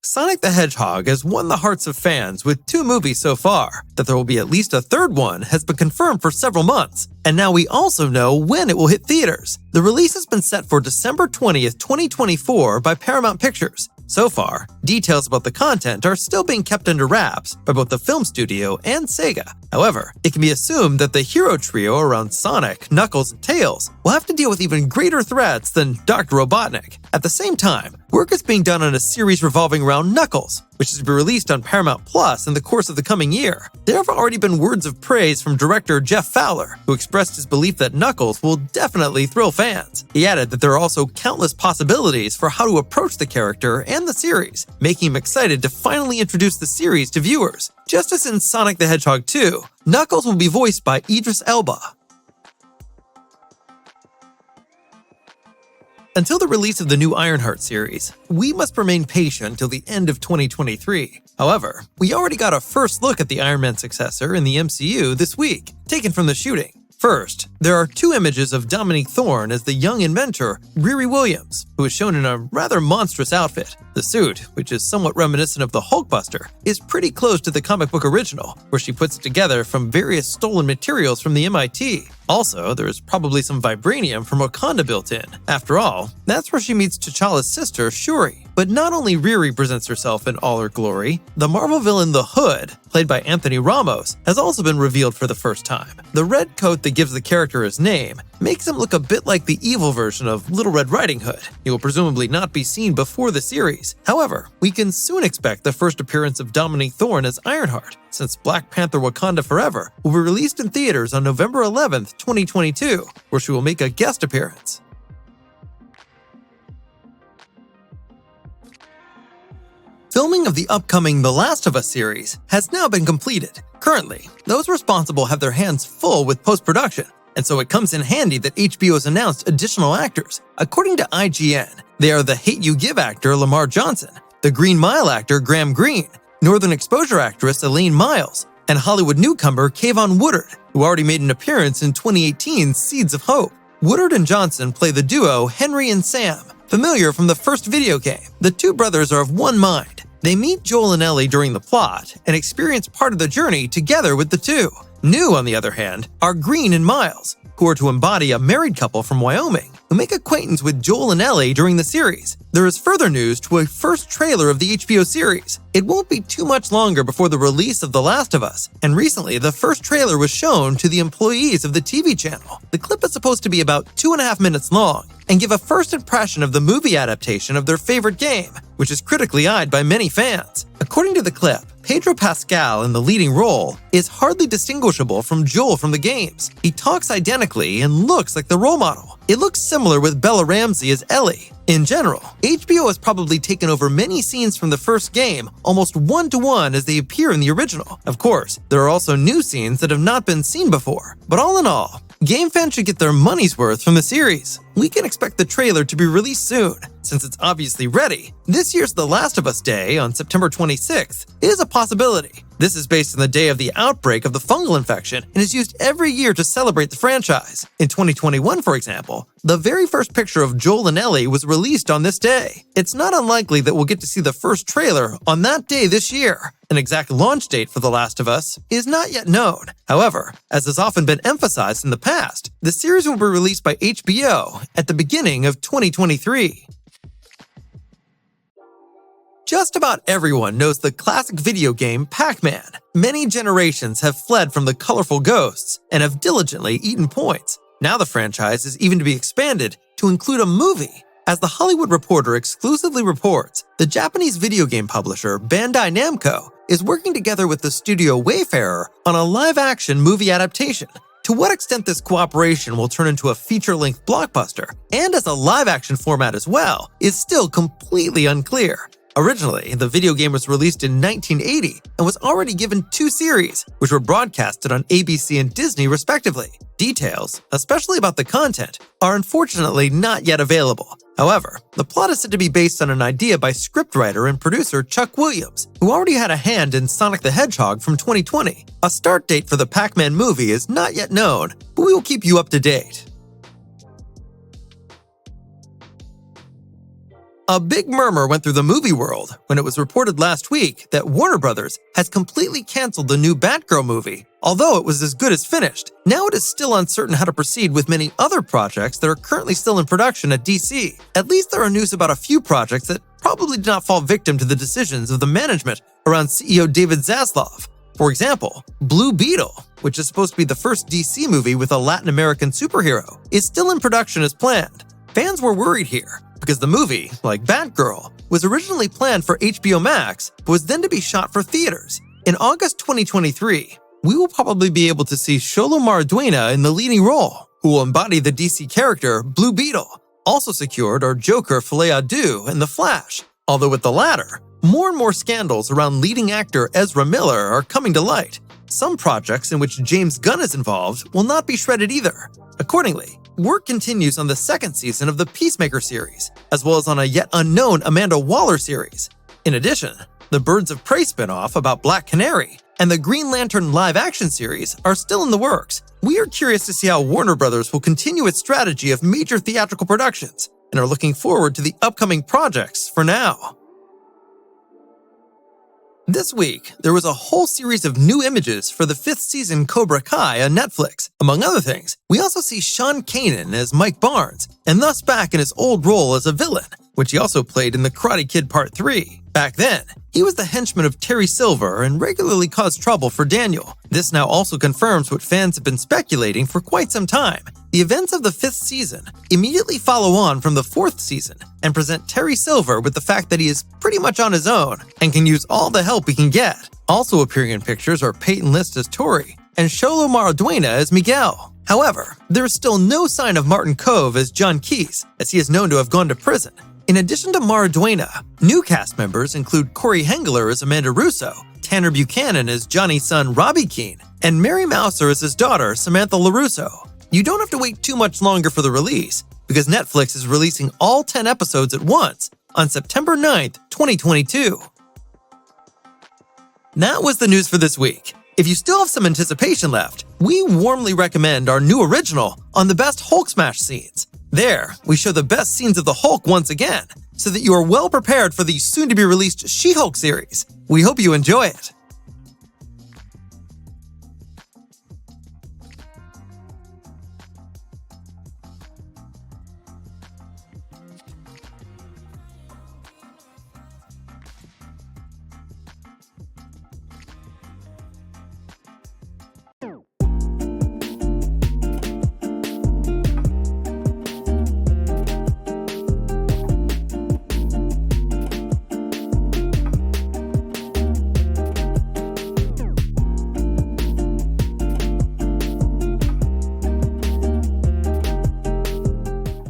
Sonic the Hedgehog has won the hearts of fans with 2 movies so far. That there will be at least a third one has been confirmed for several months, and now we also know when it will hit theaters. The release has been set for December 20th, 2024 by Paramount Pictures. So far, details about the content are still being kept under wraps by both the film studio and Sega. However, it can be assumed that the hero trio around Sonic, Knuckles, and Tails will have to deal with even greater threats than Dr. Robotnik. At the same time, work is being done on a series revolving around Knuckles, which is to be released on Paramount Plus in the course of the coming year. There have already been words of praise from director Jeff Fowler, who expressed his belief that Knuckles will definitely thrill fans. He added that there are also countless possibilities for how to approach the character and the series, making him excited to finally introduce the series to viewers. Just as in Sonic the Hedgehog 2, Knuckles will be voiced by Idris Elba. Until the release of the new Ironheart series, we must remain patient till the end of 2023. However, we already got a first look at the Ironman successor in the MCU this week, taken from the shooting. First, there are 2 images of Dominique Thorne as the young inventor, Riri Williams, who is shown in a rather monstrous outfit. The suit, which is somewhat reminiscent of the Hulkbuster, is pretty close to the comic book original, where she puts it together from various stolen materials from the MIT. Also, there is probably some vibranium from Wakanda built in. After all, that's where she meets T'Challa's sister, Shuri. But not only Riri presents herself in all her glory, the Marvel villain The Hood, played by Anthony Ramos, has also been revealed for the first time. The red coat that gives the character his name makes him look a bit like the evil version of Little Red Riding Hood. He will presumably not be seen before the series. However, we can soon expect the first appearance of Dominique Thorne as Ironheart, since Black Panther Wakanda Forever will be released in theaters on November 11th, 2022, where she will make a guest appearance. Filming of the upcoming The Last of Us series has now been completed. Currently, those responsible have their hands full with post-production, and so it comes in handy that HBO has announced additional actors. According to IGN, they are the Hate U Give actor Lamar Johnson, the Green Mile actor Graham Greene, Northern Exposure actress Elaine Miles, and Hollywood newcomer Kayvon Woodard, who already made an appearance in 2018's Seeds of Hope. Woodard and Johnson play the duo Henry and Sam, familiar from the first video game. The 2 brothers are of one mind. They meet Joel and Ellie during the plot and experience part of the journey together with the 2. New, on the other hand, are Green and Miles, who are to embody a married couple from Wyoming who make acquaintance with Joel and Ellie during the series. There is further news to a first trailer of the HBO series. It won't be too much longer before the release of The Last of Us, and recently the first trailer was shown to the employees of the TV channel. The clip is supposed to be about 2.5 minutes long and give a first impression of the movie adaptation of their favorite game, which is critically eyed by many fans. According to the clip, Pedro Pascal in the leading role is hardly distinguishable from Joel from the games. He talks identically and looks like the role model. It looks similar with Bella Ramsey as Ellie. In general, HBO has probably taken over many scenes from the first game almost one-to-one as they appear in the original. Of course, there are also new scenes that have not been seen before. But all in all, game fans should get their money's worth from the series. We can expect the trailer to be released soon, since it's obviously ready. This year's The Last of Us Day on September 26th is a possibility. This is based on the day of the outbreak of the fungal infection and is used every year to celebrate the franchise. In 2021, for example, the very first picture of Joel and Ellie was released on this day. It's not unlikely that we'll get to see the first trailer on that day this year. An exact launch date for The Last of Us is not yet known. However, as has often been emphasized in the past, the series will be released by HBO at the beginning of 2023. Just about everyone knows the classic video game Pac-Man. Many generations have fled from the colorful ghosts and have diligently eaten points. Now the franchise is even to be expanded to include a movie. As The Hollywood Reporter exclusively reports, the Japanese video game publisher Bandai Namco is working together with the studio Wayfarer on a live-action movie adaptation. To what extent this cooperation will turn into a feature-length blockbuster, and as a live-action format as well, is still completely unclear. Originally, the video game was released in 1980 and was already given 2 series, which were broadcasted on ABC and Disney respectively. Details, especially about the content, are unfortunately not yet available. However, the plot is said to be based on an idea by scriptwriter and producer Chuck Williams, who already had a hand in Sonic the Hedgehog from 2020. A start date for the Pac-Man movie is not yet known, but we will keep you up to date. A big murmur went through the movie world when it was reported last week that Warner Brothers has completely canceled the new Batgirl movie. Although it was as good as finished, now it is still uncertain how to proceed with many other projects that are currently still in production at DC. At least there are news about a few projects that probably did not fall victim to the decisions of the management around CEO David Zaslav. For example, Blue Beetle, which is supposed to be the first DC movie with a Latin American superhero, is still in production as planned. Fans were worried here, because the movie, like Batgirl, was originally planned for HBO Max, but was then to be shot for theaters. In August 2023, we will probably be able to see Xolo Maridueña in the leading role, who will embody the DC character Blue Beetle. Also secured are Joker Folie à Deux and The Flash, although with the latter, more and more scandals around leading actor Ezra Miller are coming to light. Some projects in which James Gunn is involved will not be shredded either. Accordingly, work continues on the second season of the Peacemaker series, as well as on a yet unknown Amanda Waller series. In addition, the Birds of Prey spinoff about Black Canary and the Green Lantern live-action series are still in the works. We are curious to see how Warner Brothers will continue its strategy of major theatrical productions and are looking forward to the upcoming projects for now. This week, there was a whole series of new images for the 5th season Cobra Kai on Netflix. Among other things, we also see Sean Kanan as Mike Barnes, and thus back in his old role as a villain, which he also played in The Karate Kid Part 3. Back then, he was the henchman of Terry Silver and regularly caused trouble for Daniel. This now also confirms what fans have been speculating for quite some time. The events of the 5th season immediately follow on from the 4th season and present Terry Silver with the fact that he is pretty much on his own and can use all the help he can get. Also appearing in pictures are Peyton List as Tori and Xolo Maridueña as Miguel. However, there is still no sign of Martin Kove as John Keese, as he is known to have gone to prison. In addition to Maridueña, new cast members include Corey Hengler as Amanda Russo, Tanner Buchanan as Johnny's son Robbie Keene, and Mary Mouser as his daughter Samantha LaRusso. You don't have to wait too much longer for the release, because Netflix is releasing all 10 episodes at once on September 9th, 2022. That was the news for this week. If you still have some anticipation left, we warmly recommend our new original on the best Hulk smash scenes. There, we show the best scenes of the Hulk once again, so that you are well prepared for the soon-to-be-released She-Hulk series. We hope you enjoy it.